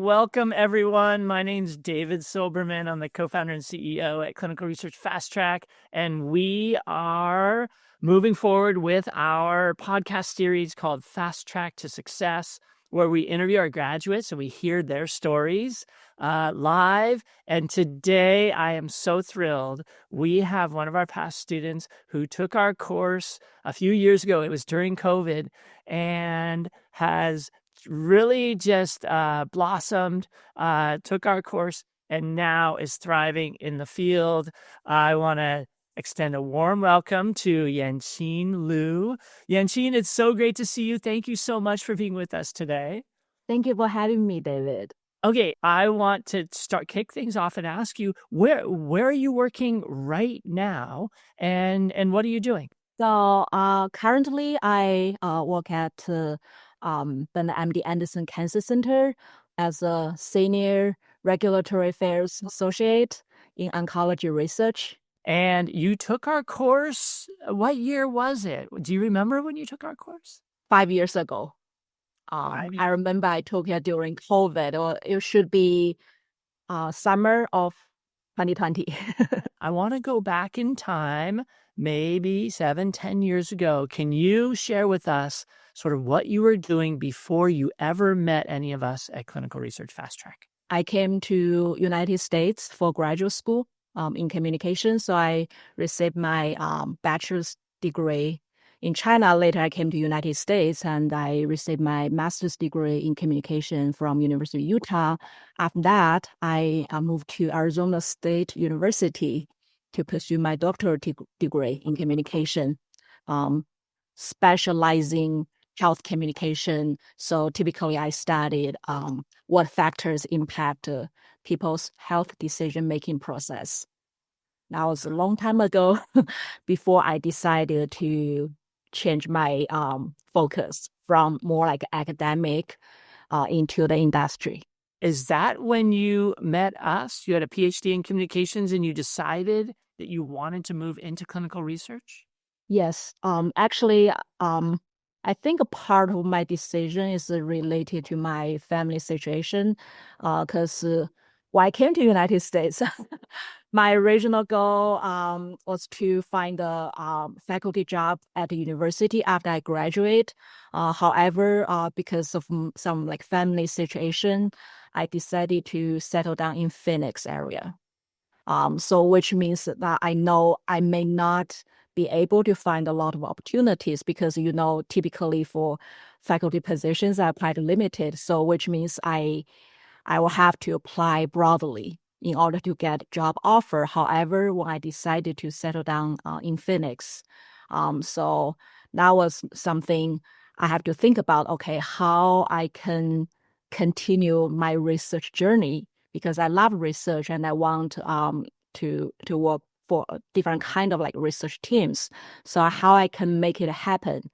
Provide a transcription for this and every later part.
Welcome, everyone. My name's David Silberman. I'm the co-founder and CEO at Clinical Research Fastrack, and we are moving forward with our podcast series called Fastracked to Success, where we interview our graduates and we hear their stories live. And today I am so thrilled. We have one of our past students who took our course a few years ago. It was during COVID, and has really just blossomed, took our course, and now is thriving in the field. I want to extend a warm welcome to Yanqin Liu. Yanqin, it's so great to see you. Thank you so much for being with us today. Thank you for having me, David. Okay, I want to kick things off and ask you, where are you working right now, and what are you doing? So currently I work at the MD Anderson Cancer Center as a senior regulatory affairs associate in oncology research. And you took our course. What year was it? Do you remember when you took our course? 5 years ago. I remember I took it during COVID, or it should be summer of 2020. I want to go back in time, maybe 7-10 years ago. Can you share with us sort of what you were doing before you ever met any of us at Clinical Research Fastrack? I came to United States for graduate school in communication. So I received my bachelor's degree in China. Later, I came to United States and I received my master's degree in communication from University of Utah. After that, I moved to Arizona State University to pursue my doctorate degree in communication, specializing health communication. So typically I studied what factors impact people's health decision-making process. That was a long time ago before I decided to change my focus from more like academic into the industry. Is that when you met us? You had a PhD in communications and you decided that you wanted to move into clinical research? Yes. Actually, I think a part of my decision is related to my family situation, because when I came to the United States, my original goal was to find a faculty job at the university after I graduate. However, because of some like family situation, I decided to settle down in Phoenix area. So which means that I know I may not be able to find a lot of opportunities because, typically for faculty positions are quite limited. So which means I will have to apply broadly in order to get job offer. However, when I decided to settle down in Phoenix, so that was something I have to think about, okay, how I can continue my research journey, because I love research and I want to work for different kind of like research teams. So how I can make it happen.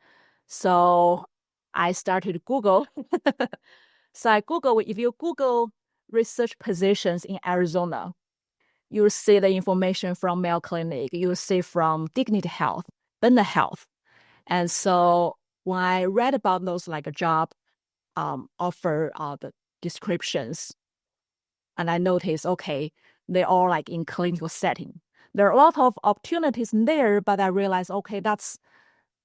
So I started Google. So if you Google research positions in Arizona, you'll see the information from Mayo Clinic, you'll see from Dignity Health, Banner Health. And so when I read about those like a job offer the descriptions, and I noticed, okay, they're all like in clinical setting. There are a lot of opportunities there, but I realized, okay, that's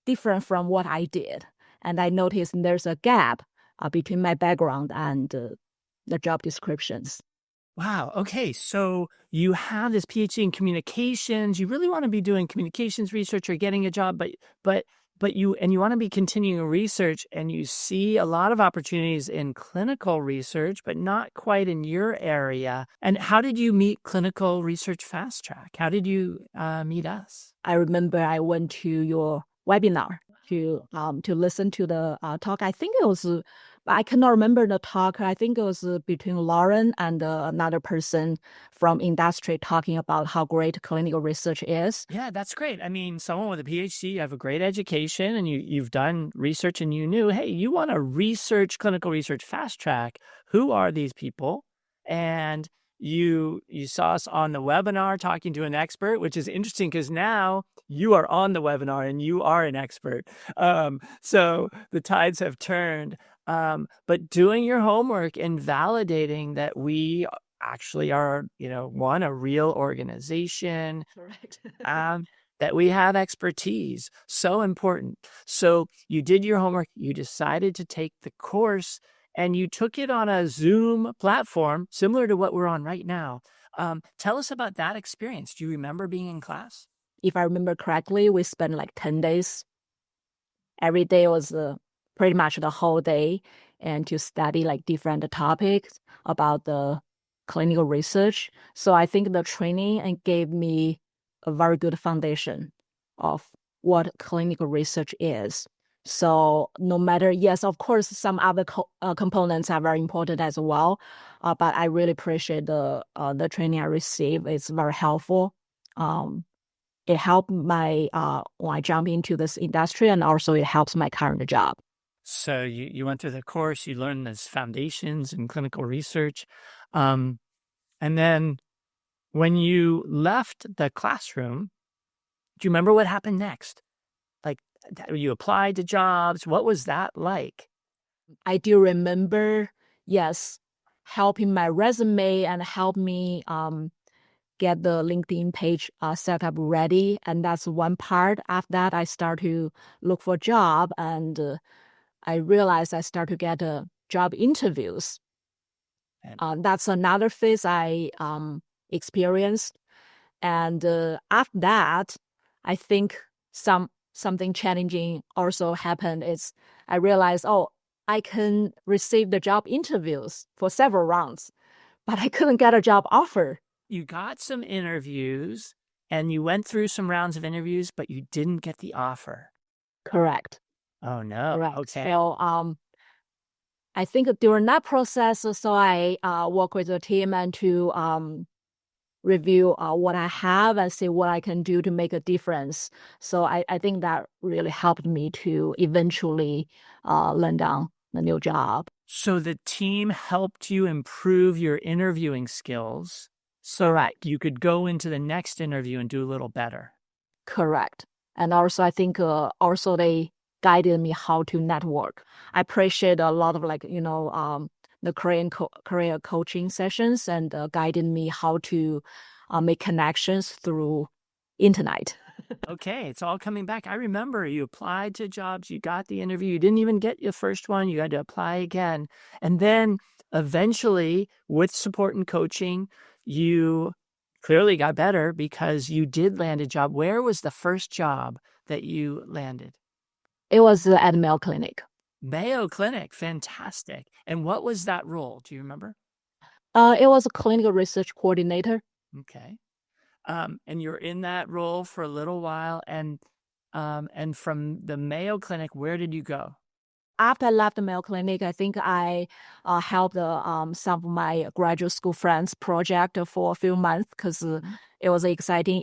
different from what I did. And I noticed there's a gap between my background and the job descriptions. Wow. Okay. So you have this PhD in communications. You really want to be doing communications research or getting a job, but you want to be continuing research, and you see a lot of opportunities in clinical research, but not quite in your area. And how did you meet Clinical Research Fastrack? How did you meet us? I remember I went to your webinar to listen to the talk. I think it was, I cannot remember the talk. I think it was between Lauren and another person from industry talking about how great clinical research is. Yeah, that's great. I mean, someone with a PhD, you have a great education, and you've done research, and you knew, hey, you want to research Clinical Research Fastrack. Who are these people? And you saw us on the webinar talking to an expert, which is interesting because now you are on the webinar and you are an expert. So the tides have turned. But doing your homework and validating that we actually are, one, a real organization. Correct. That we have expertise, so important. So you did your homework, you decided to take the course, and you took it on a Zoom platform similar to what we're on right now. Tell us about that experience. Do you remember being in class? If I remember correctly, we spent like 10 days. Every day was pretty much the whole day, and to study like different topics about the clinical research. So I think the training gave me a very good foundation of what clinical research is. So no matter, yes, of course, some other components are very important as well, but I really appreciate the training I received. It's very helpful. It helped my when I jump into this industry, and also it helps my current job. So you went through the course, you learned those foundations in clinical research. And then when you left the classroom, do you remember what happened next? Like, you applied to jobs. What was that like? I do remember, yes, helping my resume and help me get the LinkedIn page set up ready. And that's one part. After that, I start to look for a job, and I realized I start to get job interviews. That's another phase I experienced. And after that, I think something challenging also happened. Is I realized, oh, I can receive the job interviews for several rounds, but I couldn't get a job offer. You got some interviews and you went through some rounds of interviews, but you didn't get the offer. Correct. Oh, no. Correct. Okay. So I think during that process, so I work with the team and to review what I have and see what I can do to make a difference. So I think that really helped me to eventually land down the new job. So the team helped you improve your interviewing skills so Correct. you could go into the next interview and do a little better. Correct. And also, I think also they guided me how to network. I appreciate a lot of the career coaching sessions, and guided me how to make connections through internet. Okay, it's all coming back. I remember you applied to jobs, you got the interview, you didn't even get your first one, you had to apply again. And then eventually, with support and coaching, you clearly got better because you did land a job. Where was the first job that you landed? It was at Mayo Clinic. Mayo Clinic, fantastic. And what was that role? Do you remember? It was a clinical research coordinator. Okay. And you're in that role for a little while. And from the Mayo Clinic, where did you go? After I left the Mayo Clinic, I think I helped some of my graduate school friends project for a few months because it was an exciting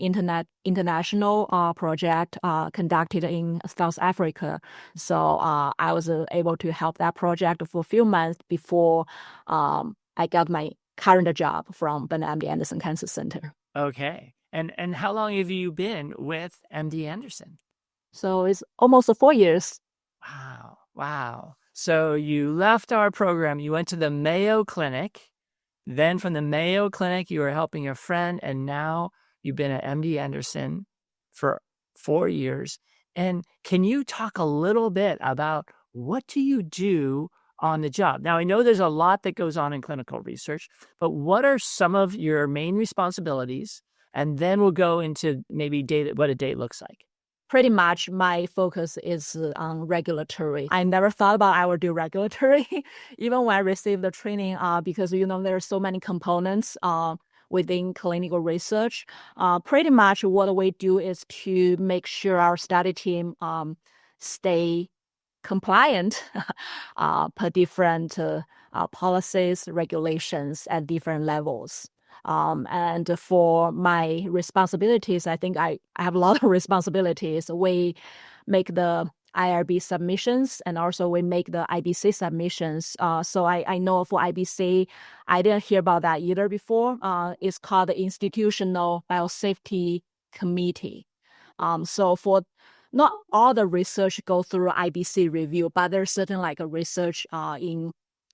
international project conducted in South Africa. So I was able to help that project for a few months before I got my current job from MD Anderson Cancer Center. Okay. And how long have you been with MD Anderson? So it's almost 4 years. Wow. So you left our program, you went to the Mayo Clinic. Then from the Mayo Clinic, you were helping a friend, and now you've been at MD Anderson for 4 years. And can you talk a little bit about what do you do on the job? Now, I know there's a lot that goes on in clinical research, but what are some of your main responsibilities? And then we'll go into maybe what a day looks like. Pretty much my focus is on regulatory. I never thought about I would do regulatory, even when I received the training, because, there are so many components within clinical research. Pretty much what we do is to make sure our study team stay compliant per different policies, regulations at different levels. And for my responsibilities, I think I have a lot of responsibilities. We make the IRB submissions, and also we make the IBC submissions. So I know for IBC, I didn't hear about that either before. It's called the Institutional Biosafety Committee. So for not all the research go through IBC review, but there's certain like a research in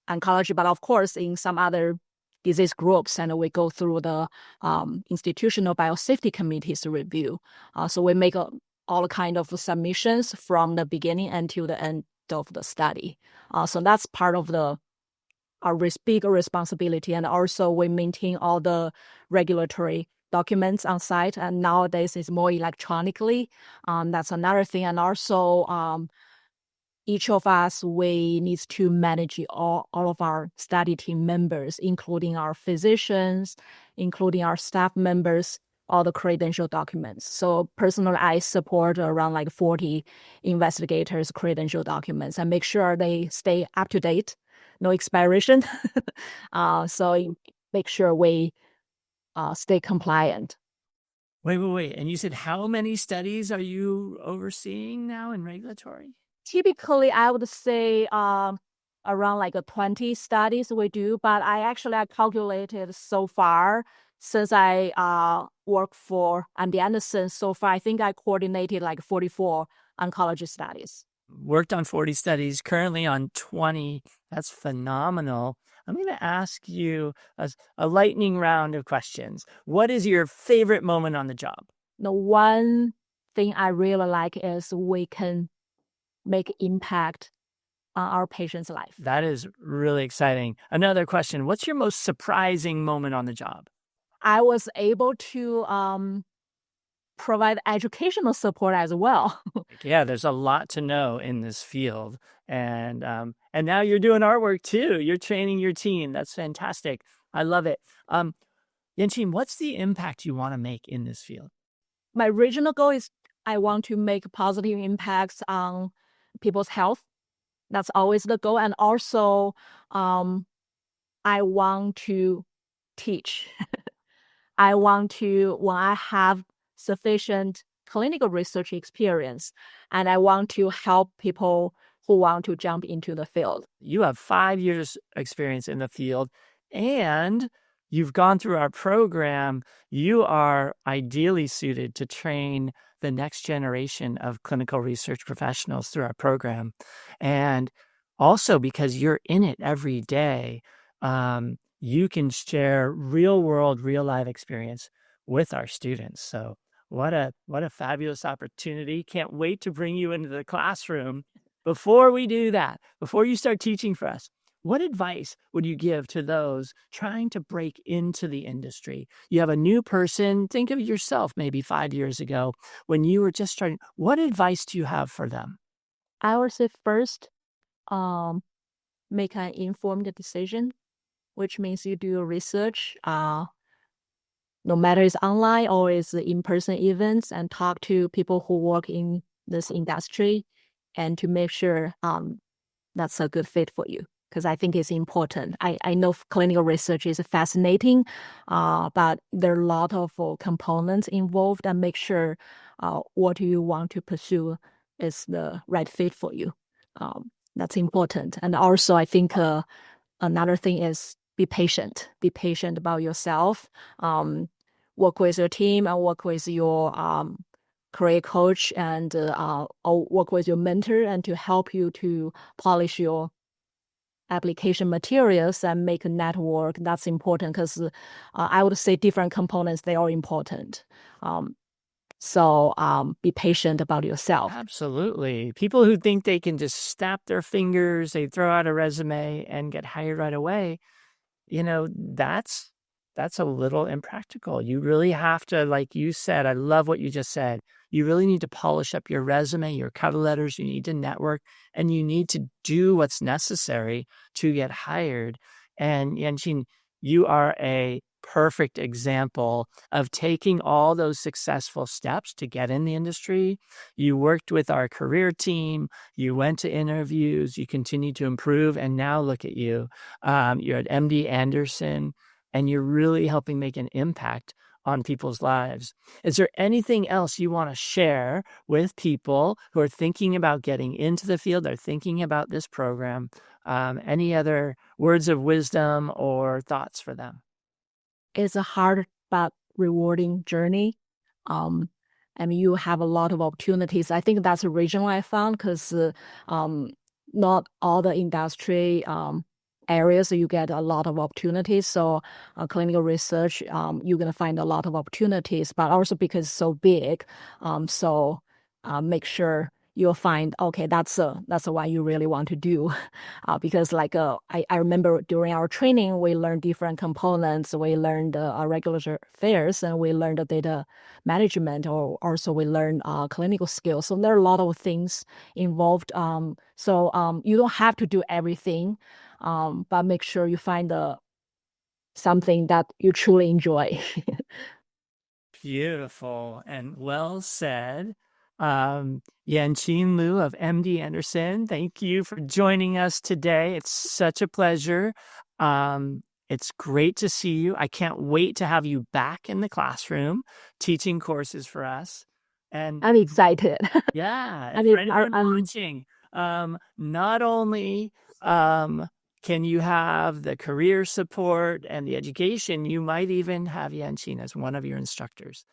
oncology, but of course in some other disease groups, and we go through the Institutional Biosafety Committee's review. So we make all kind of submissions from the beginning until the end of the study. So that's part of our bigger responsibility. And also we maintain all the regulatory documents on site. And nowadays it's more electronically. That's another thing. And also each of us, we need to manage all of our study team members, including our physicians, including our staff members, all the credential documents. So personally, I support around like 40 investigators' credential documents and make sure they stay up to date, no expiration. So make sure we stay compliant. Wait. And you said how many studies are you overseeing now in regulatory? Typically, I would say around like 20 studies we do, but I calculated so far since I work for MD Anderson so far, I think I coordinated like 44 oncology studies. Worked on 40 studies, currently on 20. That's phenomenal. I'm going to ask you a lightning round of questions. What is your favorite moment on the job? The one thing I really like is we can make impact on our patient's life. That is really exciting. Another question. What's your most surprising moment on the job? I was able to provide educational support as well. Yeah, there's a lot to know in this field. And now you're doing artwork too. You're training your team. That's fantastic. I love it. Yanqin, what's the impact you want to make in this field? My original goal is I want to make positive impacts on people's health. That's always the goal. And also, I want to teach. I want to, when I have sufficient clinical research experience, and I want to help people who want to jump into the field. You have 5 years experience in the field, and you've gone through our program. You are ideally suited to train the next generation of clinical research professionals through our program. And also because you're in it every day, you can share real world, real life experience with our students. So what a fabulous opportunity. Can't wait to bring you into the classroom. Before we do that, before you start teaching for us, what advice would you give to those trying to break into the industry? You have a new person. Think of yourself maybe 5 years ago when you were just starting. What advice do you have for them? I would say first, make an informed decision, which means you do your research, no matter it's online or it's in-person events, and talk to people who work in this industry and to make sure that's a good fit for you. Because I think it's important. I know clinical research is fascinating, but there are a lot of components involved, and make sure what you want to pursue is the right fit for you. That's important. And also, I think another thing is be patient. Be patient about yourself. Work with your team and work with your career coach and or work with your mentor and to help you to polish your application materials and make a network. That's important because I would say different components, they are important. So be patient about yourself. Absolutely. People who think they can just snap their fingers, they throw out a resume and get hired right away, that's a little impractical. You really have to, like you said, I love what you just said. You really need to polish up your resume, your cover letters. You need to network, and you need to do what's necessary to get hired. And Yanqin, you are a perfect example of taking all those successful steps to get in the industry. You worked with our career team, you went to interviews, you continued to improve, and now look at you. You're at MD Anderson, and you're really helping make an impact on people's lives. Is there anything else you want to share with people who are thinking about getting into the field, they're thinking about this program? Any other words of wisdom or thoughts for them? It's a hard but rewarding journey. And you have a lot of opportunities. I think that's the reason why I found, because not all the industry areas you get a lot of opportunities. So clinical research, you're going to find a lot of opportunities, but also because it's so big. So make sure you'll find, okay, that's what you really want to do. Because I remember during our training, we learned different components. We learned regulatory affairs, and we learned data management, or also we learned clinical skills. So there are a lot of things involved. So you don't have to do everything, but make sure you find something that you truly enjoy. Beautiful and well said. Yanqin Liu of MD Anderson, thank you for joining us today. It's such a pleasure. It's great to see you. I can't wait to have you back in the classroom teaching courses for us. And I'm excited. yeah, I and for mean, anyone watching, not only can you have the career support and the education, you might even have Yanqin as one of your instructors.